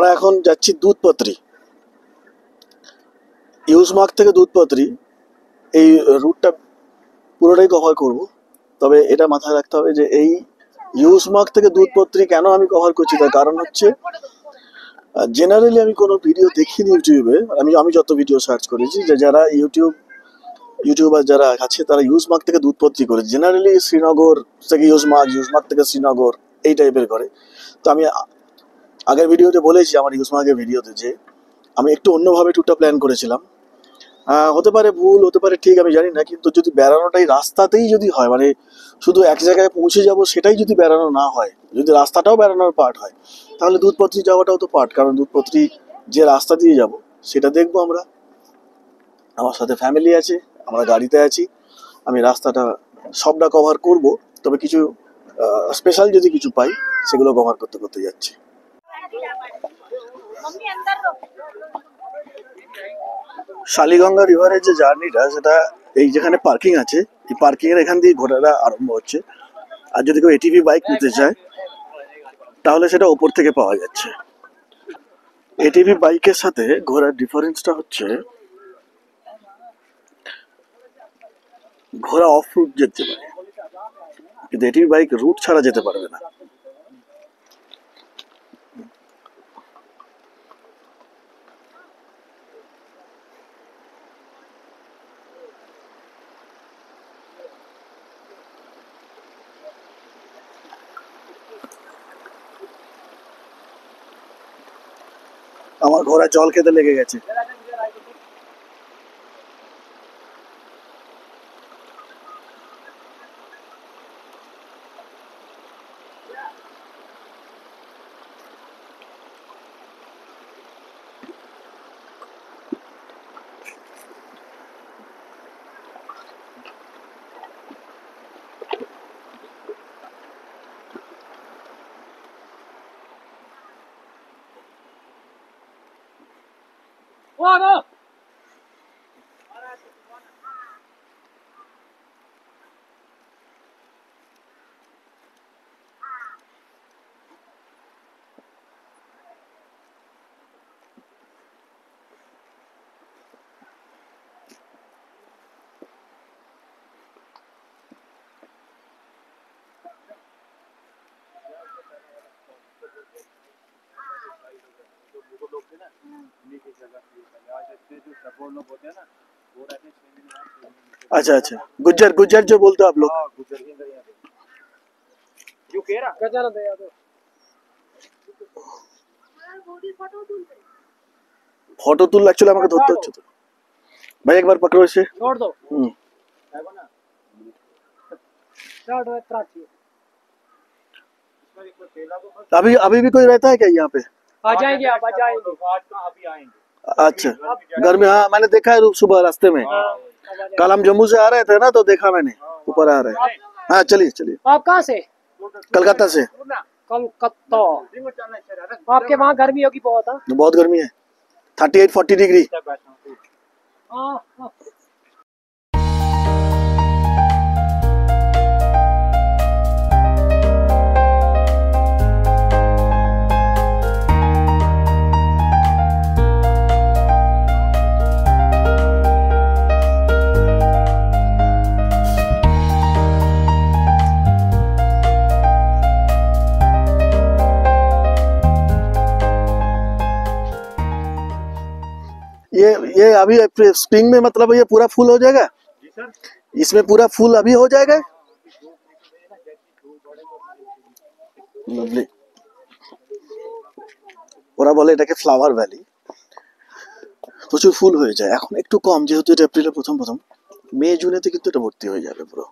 আমরা এখন যাচ্ছি দুধপাত্রি, ইউজমার্গ থেকে দুধপাত্রি। এই রুটটা পুরোটাই কভার করব। তবে এটা মাথায় রাখতে হবে যে এই ইউজমার্গ থেকে দুধপাত্রি কেন আমি কভার করছি, তার কারণ হচ্ছে জেনারেলি আমি কোনো ভিডিও দেখিনি ইউটিউবে। আমি যত ভিডিও সার্চ করেছি যে যারা ইউটিউবার যারা আছে তারা ইউজমার্গ থেকে দুধপাত্রি করে, জেনারেলি শ্রীনগর থেকে ইউজমার্গ থেকে শ্রীনগর এই টাইপের করে। তো আমি আগের ভিডিওতে বলেছি, আমার ইউজমার্গের ভিডিওতে, যে আমি একটু অন্যভাবে ট্যুরটা প্ল্যান করেছিলাম। হতে পারে ভুল, হতে পারে ঠিক, আমি জানি না। কিন্তু যদি বেড়ানোটাই রাস্তাতেই যদি হয়, মানে শুধু এক জায়গায় পৌঁছে যাব সেটাই যদি বেড়ানো না হয়, যদি রাস্তাটাও বেড়ানোর পার্ট হয়, তাহলে দুধপাত্রি যাওয়াটাও তো পার্ট। কারণ দুধপাত্রি যে রাস্তা দিয়ে যাব সেটা দেখবো আমরা, আমার সাথে ফ্যামিলি আছে, আমরা গাড়িতে আছি। আমি রাস্তাটা সবটা কভার করব, তবে কিছু স্পেশাল যদি কিছু পাই সেগুলো কভার করতে করতে যাচ্ছি। শালিগঙ্গা রিভারের যে জার্নিটা, সেটা এই যেখানে পার্কিং আছে, এই পার্কিং এর এখান দিয়ে ঘোরাটা আরম্ভ হচ্ছে। আর যদি কেউ এটিভি বাইক নিতে চায় তাহলে সেটা ওপর থেকে পাওয়া যাচ্ছে। এটিভি বাইকের সাথে ঘোরার ডিফারেন্সটা হচ্ছে ঘোড়া অফ রুট যেতে পারে, কিন্তু এটিভি বাইক রুট ছাড়া যেতে পারবে না। আমার ঘোড়া জল খেতে লেগে গেছে। अच्छा अच्छा, गुज्जर गुज्जर जो बोलते हो आप लोग। फोटो तुल एक्चुअली আমাকে ধরতে হচ্ছে তো ভাই, একবার पकड़ो इसे, छोड़ दो। अभी अभी भी कोई रहता है क्या यहाँ पे? आ जाएंगे, आप आ जाएंगे, आज का अभी आएंगे। अच्छा, घर में, हाँ मैंने देखा है सुबह रास्ते में। कल हम जम्मू से आ रहे थे ना, तो देखा मैंने ऊपर आ रहे हैं। हाँ चलिए चलिए। आप कहाँ से? कलकत्ता से। कलकत्ता। आपके वहाँ गर्मी होगी बहुत? बहुत गर्मी है, 38-40 डिग्री। ये अभी स्प्रिंग में मतलब ये पूरा फुल हो जाएगा? इसमें पूरा फुल अभी हो जाएगा। लवली। ওরা বলে এটাকে ফ্লাওয়ার ভ্যালি। প্রচুর ফুল হয়ে যায়, এখন একটু কম, যেহেতু এটা এপ্রিলের প্রথম মে জুনেতে কিন্তু এটা ভর্তি হয়ে যাবে পুরো।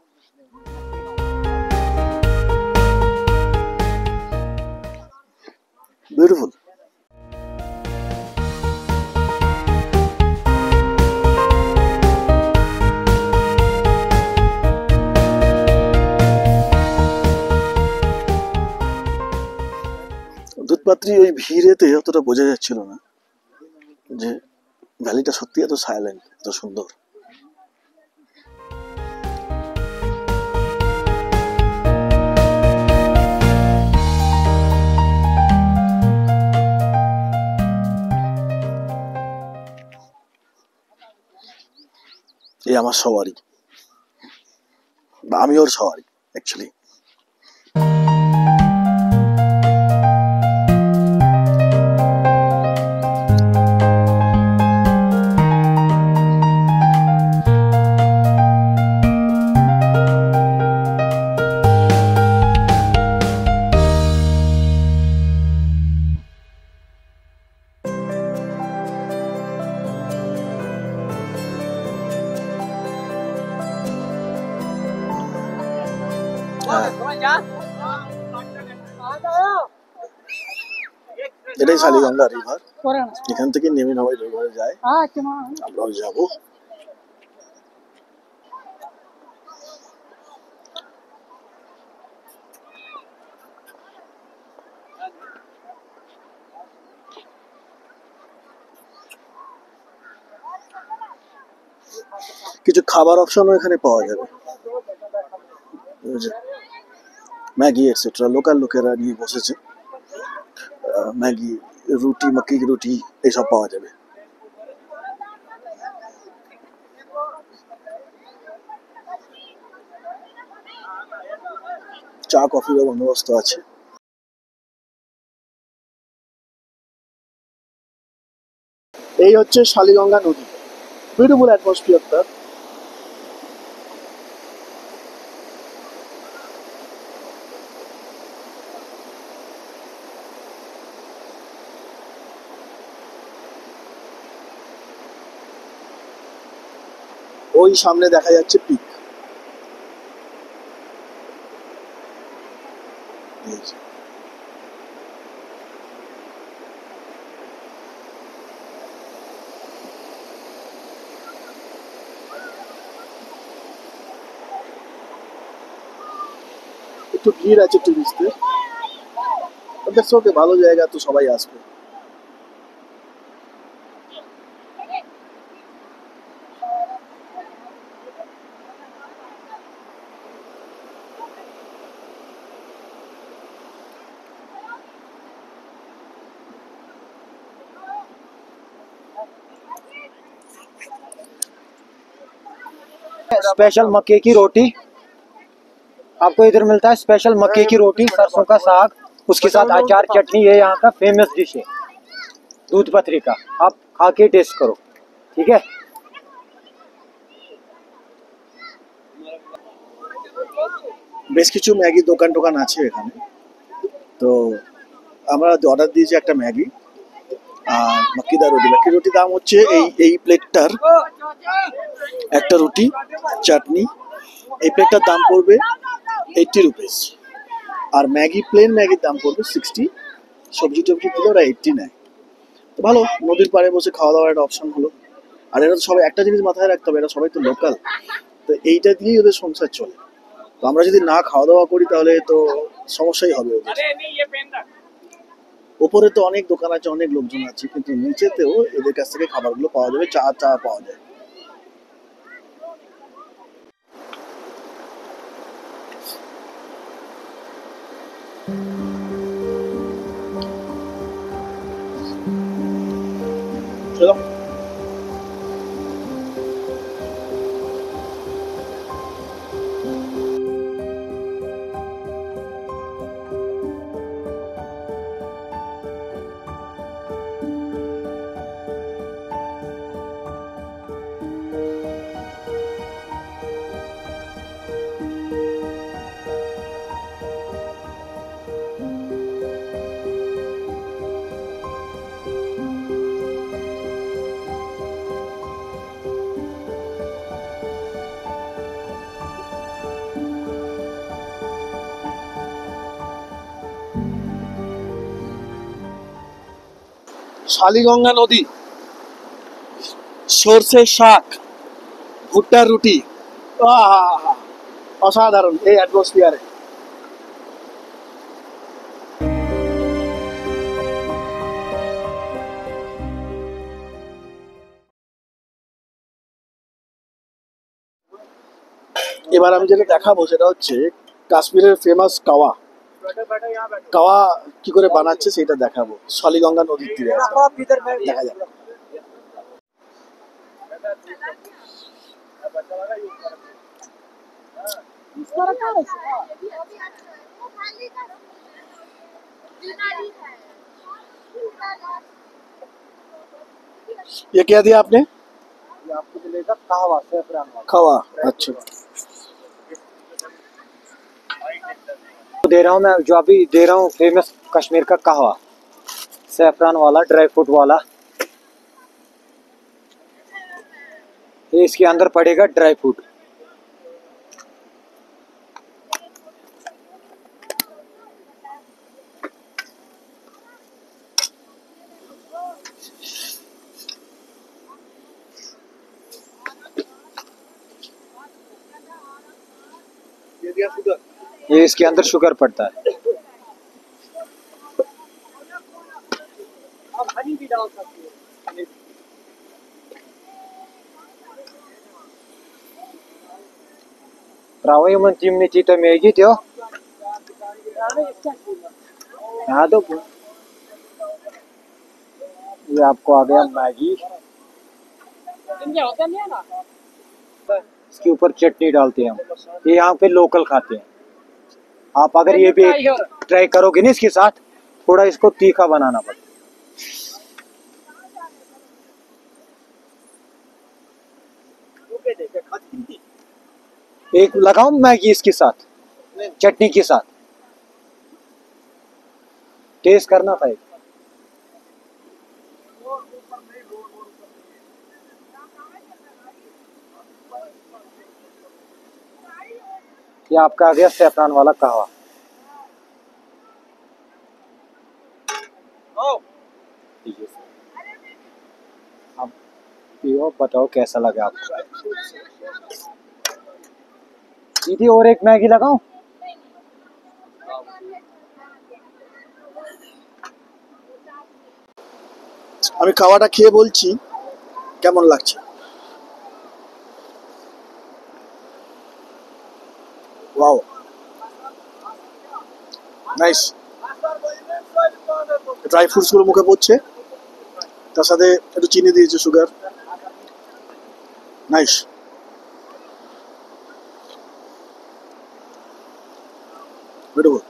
বিউটিফুল। দুধপাত্রি ওই ভিড়েতে অতটা বোঝা যাচ্ছিল না যে ভ্যালিটা সত্যি এত সাইলেন্ট, এত সুন্দর। এ আমার সবারই, বা আমি ওর সবারই অ্যাকচুয়ালি। এটাই শালিগঙ্গা রিভার, এখান থেকে নেমে সবাই রিভারে যায়, আমরাও যাবো। কিছু খাবার অপশনও এখানে পাওয়া যাবে, ম্যাগি এক্সেট্রা, লোকাল লোকেরা নিয়ে বসেছে। ম্যাগি, রুটি, মাক্কি কি রুটি এইসব পাওয়া যাবে। চা কফিরও বন্দোবস্ত আছে। এই হচ্ছে শালিগঙ্গা নদী, বিউটিফুল অ্যাটমসফিয়ার তার। ওই সামনে দেখা যাচ্ছে পিক, একটু ভিড় আছে টুরিস্টদের, ওকে ভালো জায়গা, তো সবাই আসবে। स्पेशल मक्के की रोटी आपको इधर मिलता है, स्पेशल मक्के की रोटी, सरसों का साग, उसके साथ अचार चटनी। ये यहाँ का फेमस डिश है दूध पथरी का, आप खा के टेस्ट करो, ठीक है। বেশ কিছু ম্যাগি দোকান টোকান আছে এখানে, তো আমরা অর্ডার দিয়েছি একটা ম্যাগি আর মাক্কিদার রুটি। মাক্কি রুটির দাম হচ্ছে এই প্লেটটার, একটা রুটি চাটনি, এই প্লেটটার দাম পড়বে 80 রুপিস। আর ম্যাগি, প্লেন ম্যাগির দাম পড়বে 60, সবজি টবজি দিলে ওরা 80 নেয়। তো ভালো, নদীর পাড়ে বসে খাওয়া দাওয়ার একটা অপশন হলো। আর এরা তো সবাই একটা জিনিস মাথায় রাখতে হবে, এরা সবাই তো লোকাল, তো এইটা দিয়েই ওদের সংসার চলে। তো আমরা যদি না খাওয়া দাওয়া করি তাহলে তো সমস্যাই হবে ওদের। ওপরে তো অনেক দোকান আছে, অনেক লোকজন আছে, কিন্তু নিচেতেও এদের কাছ থেকে খাবারগুলো পাওয়া যাবে, চা পাওয়া যায়। চলো। শালিগঙ্গা নদী, সর্ষের শাক, ভুট্টার রুটি, আহা অসাধারণ এই অ্যাটমসফিয়ারে। এবার আমি যেটা দেখাবো সেটা হচ্ছে কাশ্মীরের ফেমাস কাওয়া। কাওয়া কি করে বানাচ্ছে সেটা দেখাবো, শালিগঙ্গা নদীর তীরে দেখা যাবে। ये क्या दिया आपने? ये आपको मिलेगा कहवा सैफरान वाला। खवा, अच्छा। दे रहा हूँ मैं, जो अभी दे रहा हूँ फेमस कश्मीर का कहवा सैफरान वाला, ड्राई फ्रूट वाला। ये इसके अंदर पड़ेगा ड्राई फ्रूट। ये दिया शुगर। ये इसके अंदर शुगर पड़ता है। आप हनी भी डाल सकते हो। रावई मन चिमनीची तर मेगी त्यो यहाँ तो ये आपको आ गया मैगी। इसके ऊपर चटनी डालते हैं हम, ये यहाँ पे लोकल खाते हैं। आप अगर ये भी ट्राई करोगे ना इसके साथ, थोड़ा इसको तीखा बनाना पड़ेगा। एक लगाऊं मैगी इसके साथ, चटनी के साथ, टेस्ट करना था। ये आपका आ गया सैफरान वाला कहवा। अब पियो, बताओ कैसा लगा आपको। दीदी और एक मैगी लगाऊं? আমি খাওয়াটা খেয়ে বলছি কেমন লাগছে। Wow, nice. ড্রাই ফ্রুটস গুলো মুখে পড়ছে, তার সাথে একটু চিনি দিয়েছে, সুগার। নাইস। বিউটিফুল।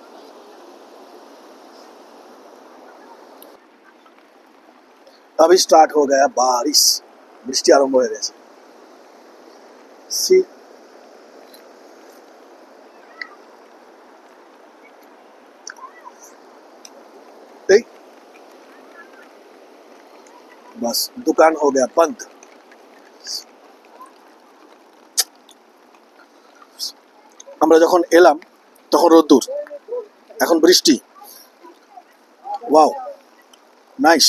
अभी स्टार्ट हो गया बारिश, বৃষ্টি আরম্ভ হয়ে গেছে। সি बस दुकान हो गया बंद। আমরা যখন এলাম তখন রোদ্দুর, এখন বৃষ্টি। Wow, nice.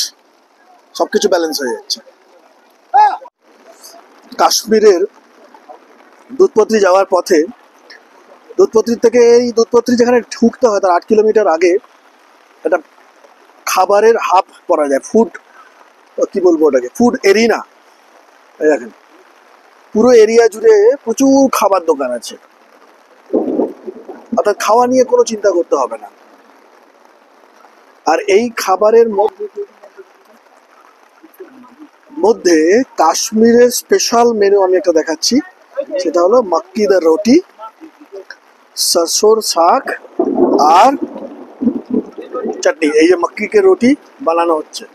সবকিছু ব্যালেন্স হয়ে যাচ্ছে। কাশ্মীরের দুধপত্রি যাওয়ার পথে, দুধপত্রি থেকে এই দুধপত্রি যেখানে ঢুকতে হয় তার 8 কিলোমিটার আগে একটা খাবারের হাব করা যায়, ফুড, কি বলবো ওটাকে, ফুড এরিনা। এই দেখেন, পুরো এরিয়া জুড়ে প্রচুর খাবার দোকান আছে, অর্থাৎ খাওয়া নিয়ে কোনো চিন্তা করতে হবে না। আর এই খাবারের মধ্যে কাশ্মীরের স্পেশাল মেনু আমি একটা দেখাচ্ছি, সেটা হলো মাক্কিদার রুটি, সরসোর শাক আর চাটনি। এই যে মাক্কি রুটি বানানো হচ্ছে,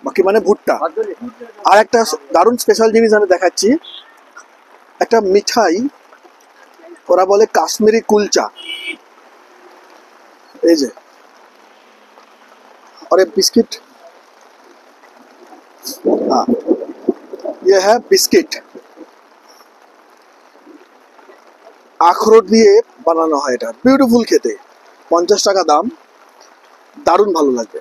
মাক্কি মানে ভুট্টা। আর একটা দারুণ স্পেশাল জিনিস আমি দেখাচ্ছি, একটা মিঠাই, ওরা বলে কাশ্মীরি কুলচা। এই যে, और ये बिस्किट, हाँ ये है बिस्किट, আখরোট দিয়ে বানানো হয়। এটা বিউটিফুল খেতে, 50 টাকা দাম, দারুণ ভালো লাগবে।